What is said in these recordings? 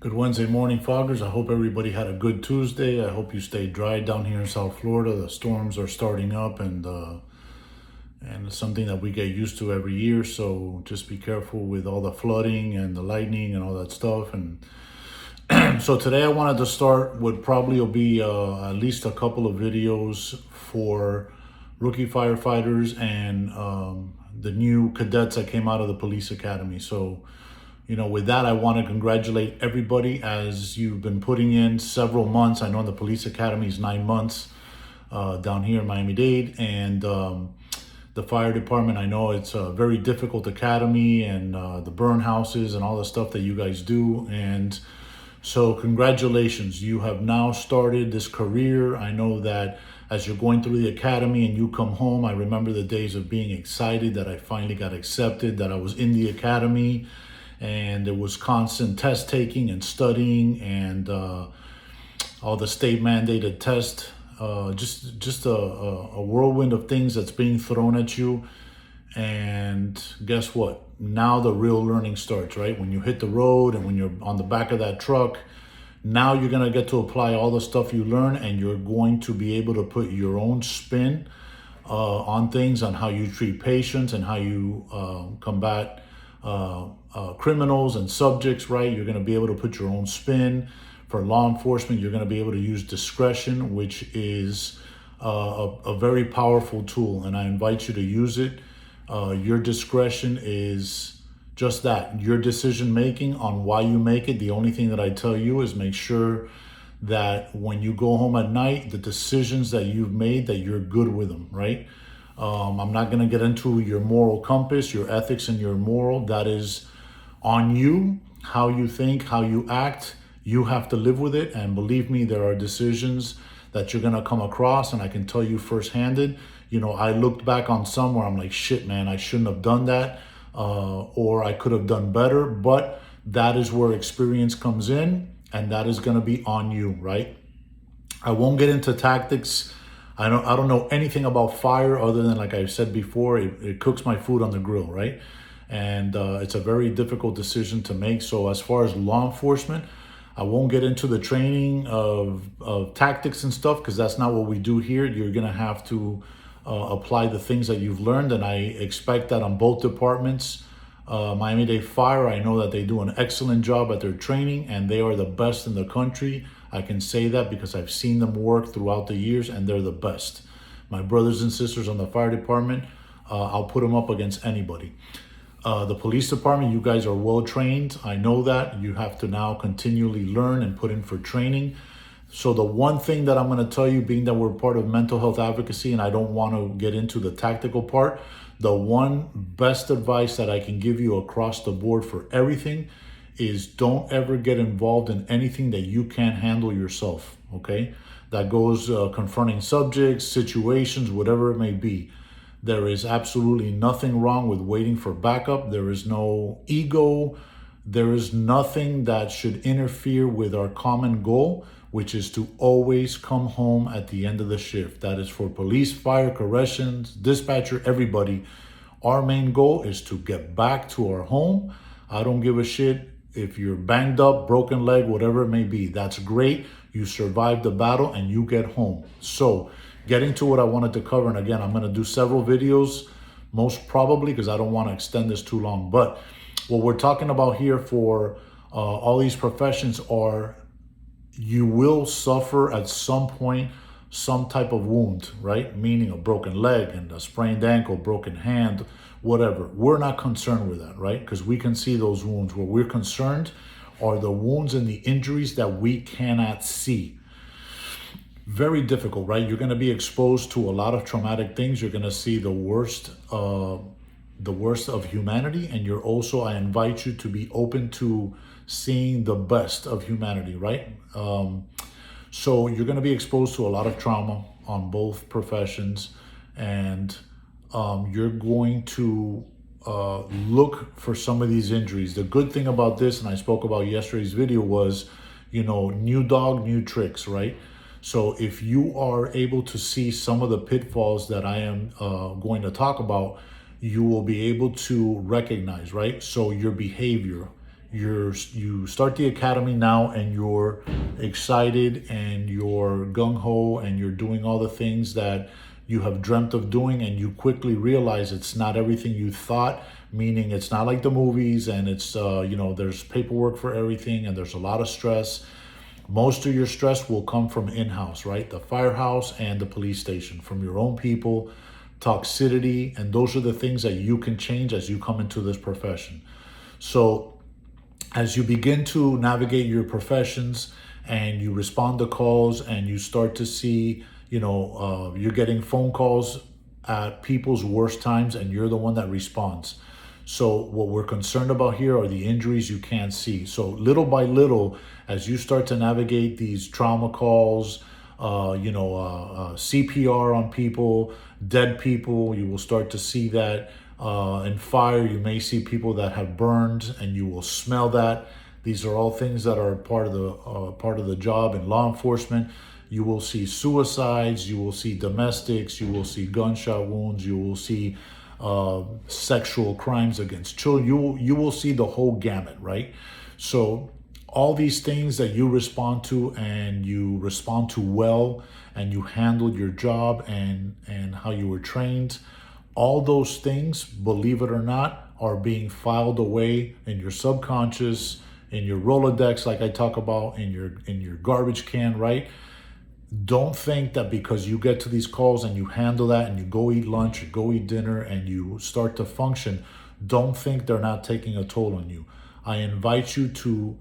Good Wednesday morning, foggers. I hope everybody had a good Tuesday. I hope you stayed dry down here in South Florida. The storms are starting up, and it's something that we get used to every year. So just be careful with all the flooding and the lightning and all that stuff. And so today I wanted to start with probably will be at least a couple of videos for rookie firefighters and the new cadets that came out of the police academy. So with that, I want to congratulate everybody as you've been putting in several months. I know the police academy is 9 months down here in Miami-Dade, and the fire department, I know it's a very difficult academy, and the burn houses and all the stuff that you guys do. And so congratulations, you have now started this career. I know that as you're going through the academy and you come home, I remember the days of being excited that I finally got accepted, that I was in the academy. And there was constant test taking and studying, and all the state mandated tests, just a whirlwind of things that's being thrown at you. And guess what? Now the real learning starts, right? When you hit the road and when you're on the back of that truck, now you're going to get to apply all the stuff you learn, and you're going to be able to put your own spin on things, on how you treat patients and how you combat criminals and subjects, right? You're going to be able to put your own spin. For law enforcement, you're going to be able to use discretion, which is a very powerful tool, and I invite you to use it. Your discretion is just that, your decision making on why you make it. The only thing that I tell you is make sure that when you go home at night, the decisions that you've made, that you're good with them, right? I'm not going to get into your moral compass, your ethics and your moral. That is on you, how you think, how you act. You have to live with it. And believe me, there are decisions that you're going to come across. And I can tell you firsthand, I looked back on some where I'm like, shit, man, I shouldn't have done that. Or I could have done better. But that is where experience comes in. And that is going to be on you, right? I won't get into tactics. I don't know anything about fire other than, like I said before, it cooks my food on the grill, right? And it's a very difficult decision to make. So as far as law enforcement, I won't get into the training of tactics and stuff, because that's not what we do here. You're going to have to apply the things that you've learned, and I expect that on both departments. Miami-Dade Fire, I know that they do an excellent job at their training, and they are the best in the country. I can say that because I've seen them work throughout the years, and they're the best. My brothers and sisters on the fire department, I'll put them up against anybody. The police department, you guys are well trained. I know that. You have to now continually learn and put in for training. So the one thing that I'm going to tell you, being that we're part of mental health advocacy, and I don't want to get into the tactical part, the one best advice that I can give you across the board for everything is don't ever get involved in anything that you can't handle yourself, okay? That goes confronting subjects, situations, whatever it may be. There is absolutely nothing wrong with waiting for backup. There is no ego. There is nothing that should interfere with our common goal, which is to always come home at the end of the shift. That is for police, fire, corrections, dispatcher, everybody. Our main goal is to get back to our home. I don't give a shit if you're banged up, broken leg, whatever it may be. That's great. You survived the battle and you get home. So getting to what I wanted to cover, and again, I'm going to do several videos, most probably, because I don't want to extend this too long. But what we're talking about here for all these professions are, you will suffer at some point some type of wound, right? Meaning a broken leg and a sprained ankle, broken hand, whatever. We're not concerned with that, right? Because we can see those wounds. What we're concerned are the wounds and the injuries that we cannot see. Very difficult, right? You're going to be exposed to a lot of traumatic things. You're going to see the worst of humanity, and you're also, I invite you to be open to seeing the best of humanity, right? So you're going to be exposed to a lot of trauma on both professions, and you're going to look for some of these injuries. The good thing about this, and I spoke about yesterday's video, was, new dog, new tricks, right? So if you are able to see some of the pitfalls that I am going to talk about, you will be able to recognize, right? So your behavior, you start the academy now and you're excited and you're gung-ho and you're doing all the things that you have dreamt of doing, and you quickly realize it's not everything you thought, meaning it's not like the movies, and it's there's paperwork for everything and there's a lot of stress. Most of your stress will come from in-house, right? The firehouse and the police station, from your own people, toxicity, and those are the things that you can change as you come into this profession. So as you begin to navigate your professions and you respond to calls and you start to see, you're getting phone calls at people's worst times and you're the one that responds. So what we're concerned about here are the injuries you can't see. So little by little, as you start to navigate these trauma calls, CPR on people, dead people, you will start to see that. In fire, you may see people that have burned, and you will smell that. These are all things that are part of the job in law enforcement. You will see suicides, you will see domestics, you will see gunshot wounds, you will see sexual crimes against children. You will see the whole gamut, right? So all these things that you respond to, and you respond to well, and you handled your job and how you were trained, all those things, believe it or not, are being filed away in your subconscious, in your Rolodex, like I talk about, in your garbage can, right? Don't think that because you get to these calls and you handle that and you go eat lunch or go eat dinner and you start to function, don't think they're not taking a toll on you. I invite you to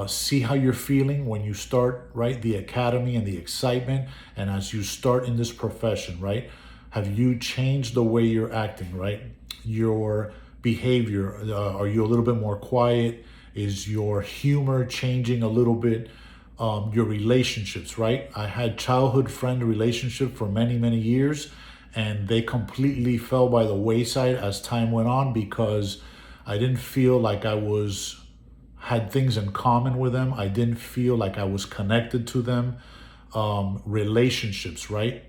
see how you're feeling when you start, right, the academy and the excitement, and as you start in this profession, right? Have you changed the way you're acting, right? Your behavior, are you a little bit more quiet? Is your humor changing a little bit? Your relationships, right? I had childhood friend relationship for many, many years, and they completely fell by the wayside as time went on because I didn't feel like I had things in common with them. I didn't feel like I was connected to them. Relationships, right?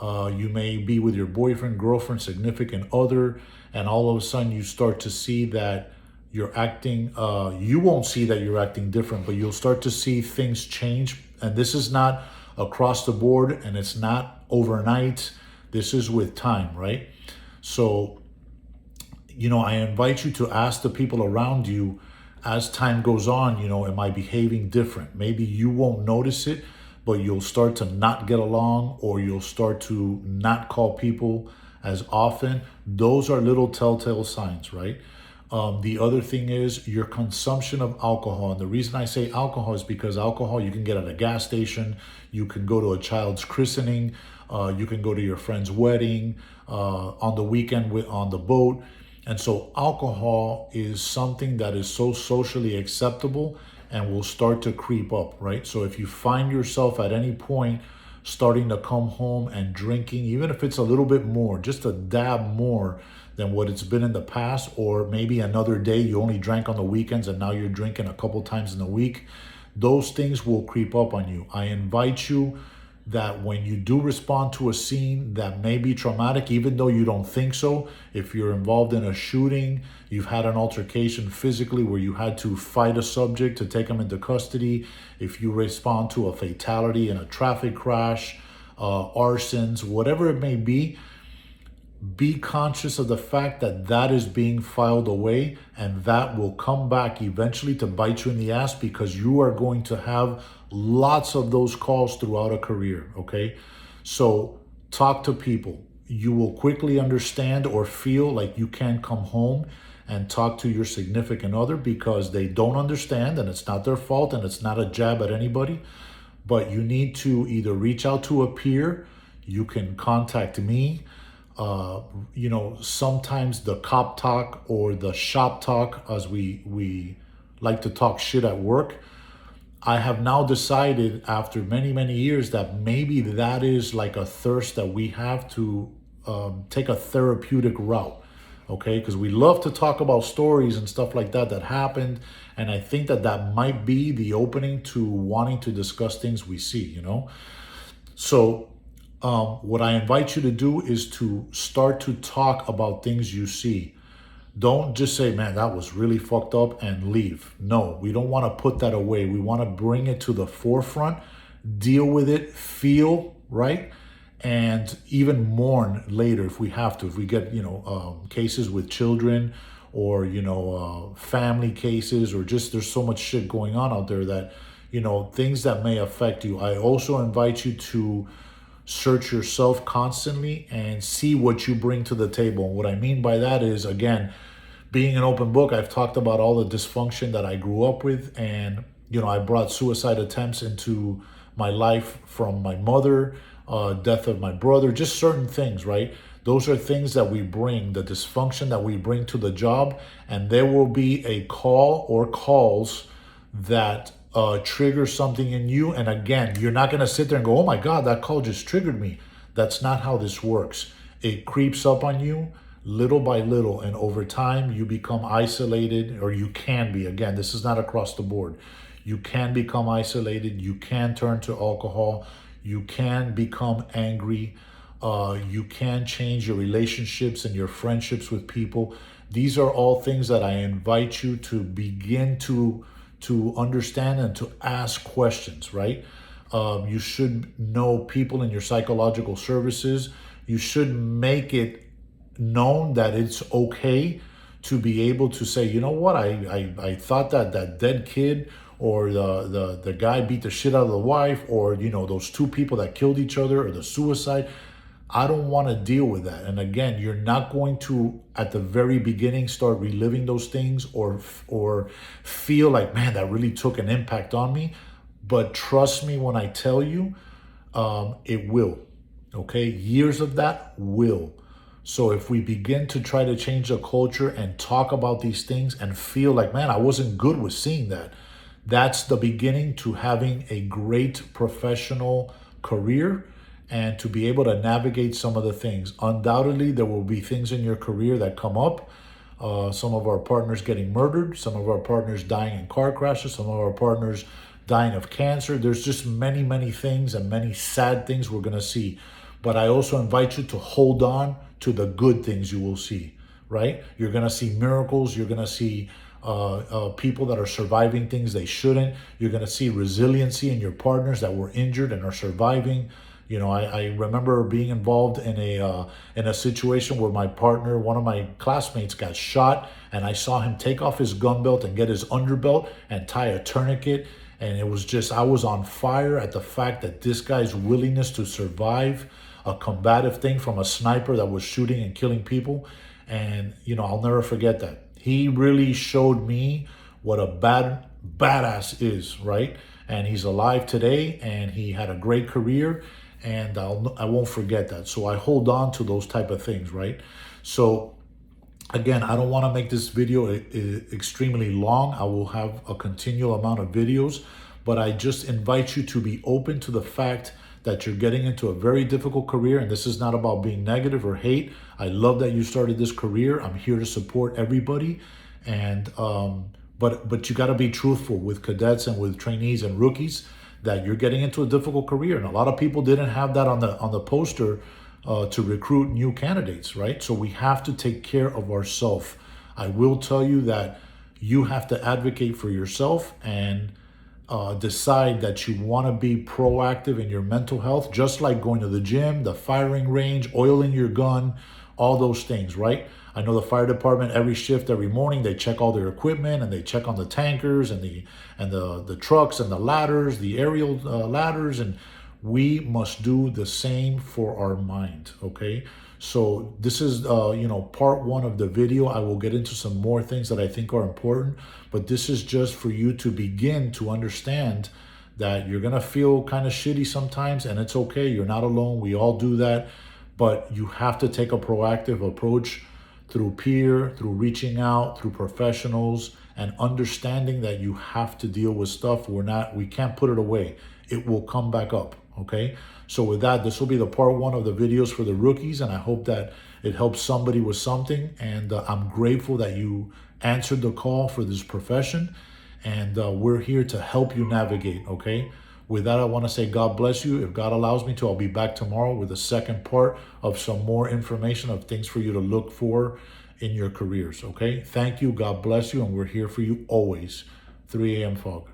You may be with your boyfriend, girlfriend, significant other, and all of a sudden you start to see that you're acting, you won't see that you're acting different, but you'll start to see things change. And this is not across the board, and it's not overnight. This is with time, right? So, I invite you to ask the people around you as time goes on, am I behaving different? Maybe you won't notice it, but you'll start to not get along, or you'll start to not call people as often. Those are little telltale signs, right? The other thing is your consumption of alcohol. And the reason I say alcohol is because alcohol you can get at a gas station, you can go to a child's christening, you can go to your friend's wedding, on the weekend on the boat. And so alcohol is something that is so socially acceptable and will start to creep up, right? So if you find yourself at any point starting to come home and drinking, even if it's a little bit more, just a dab more than what it's been in the past, or maybe another day you only drank on the weekends and now you're drinking a couple times in the week, those things will creep up on you. I invite you that when you do respond to a scene that may be traumatic, even though you don't think so, if you're involved in a shooting, you've had an altercation physically where you had to fight a subject to take them into custody, if you respond to a fatality in a traffic crash, arsons, whatever it may be conscious of the fact that that is being filed away, and that will come back eventually to bite you in the ass, because you are going to have lots of those calls throughout a career, okay? So talk to people. You will quickly understand or feel like you can't come home and talk to your significant other because they don't understand, and it's not their fault, and it's not a jab at anybody, but you need to either reach out to a peer, you can contact me. Sometimes the cop talk or the shop talk, as we like to talk shit at work, I have now decided after many, many years that maybe that is like a thirst that we have to take a therapeutic route, okay? Because we love to talk about stories and stuff like that happened, and I think that might be the opening to wanting to discuss things we see, So what I invite you to do is to start to talk about things you see. Don't just say, man, that was really fucked up and leave. No, we don't want to put that away. We want to bring it to the forefront, deal with it, feel, right? And even mourn later if we have to. If we get, cases with children or, family cases, or just there's so much shit going on out there that, things that may affect you. I also invite you to search yourself constantly and see what you bring to the table. And what I mean by that is, again, being an open book, I've talked about all the dysfunction that I grew up with. And, I brought suicide attempts into my life from my mother, death of my brother, just certain things, right? Those are things that we bring, the dysfunction that we bring to the job. And there will be a call or calls that trigger something in you. And again, you're not going to sit there and go, oh my God, that call just triggered me. That's not how this works. It creeps up on you little by little. And over time, you become isolated, or you can be. Again, this is not across the board. You can become isolated. You can turn to alcohol. You can become angry. You can change your relationships and your friendships with people. These are all things that I invite you to begin to understand and to ask questions, right? You should know people in your psychological services. You should make it known that it's okay to be able to say, you know what, I thought that dead kid or the guy beat the shit out of the wife, or those two people that killed each other, or the suicide. I don't want to deal with that. And again, you're not going to, at the very beginning, start reliving those things or feel like, man, that really took an impact on me. But trust me when I tell you, it will. Okay? Years of that will. So if we begin to try to change the culture and talk about these things and feel like, man, I wasn't good with seeing that, that's the beginning to having a great professional career and to be able to navigate some of the things. Undoubtedly, there will be things in your career that come up. Some of our partners getting murdered, some of our partners dying in car crashes, some of our partners dying of cancer. There's just many, many things and many sad things we're going to see. But I also invite you to hold on to the good things you will see, right? You're going to see miracles. You're going to see people that are surviving things they shouldn't. You're going to see resiliency in your partners that were injured and are surviving. I remember being involved in a situation where my partner, one of my classmates, got shot, and I saw him take off his gun belt and get his underbelt and tie a tourniquet. And it was just, I was on fire at the fact that this guy's willingness to survive a combative thing from a sniper that was shooting and killing people. And, I'll never forget that. He really showed me what a badass is, right? And he's alive today, and he had a great career. And I won't forget that. So I hold on to those type of things, right? So again, I don't want to make this video extremely long. I will have a continual amount of videos, but I just invite you to be open to the fact that you're getting into a very difficult career. And this is not about being negative or hate. I love that you started this career. I'm here to support everybody. And but you got to be truthful with cadets and with trainees and rookies, that you're getting into a difficult career. And a lot of people didn't have that on the poster to recruit new candidates, right? So we have to take care of ourselves. I will tell you that you have to advocate for yourself and decide that you want to be proactive in your mental health, just like going to the gym, the firing range, oiling your gun, all those things, right? I know the fire department, every shift, every morning, they check all their equipment and they check on the tankers and the trucks and the ladders, the aerial ladders, and we must do the same for our mind, okay? So this is, part one of the video. I will get into some more things that I think are important, but this is just for you to begin to understand that you're going to feel kind of shitty sometimes, and it's okay. You're not alone. We all do that, but you have to take a proactive approach through peer, through reaching out, through professionals, and understanding that you have to deal with stuff. We can't put it away. It will come back up, okay? So with that, this will be the part one of the videos for the rookies, and I hope that it helps somebody with something. And I'm grateful that you answered the call for this profession, and we're here to help you navigate, okay? With that, I want to say God bless you. If God allows me to, I'll be back tomorrow with the second part of some more information of things for you to look for in your careers, okay? Thank you. God bless you. And we're here for you always. 3 a.m. Fog.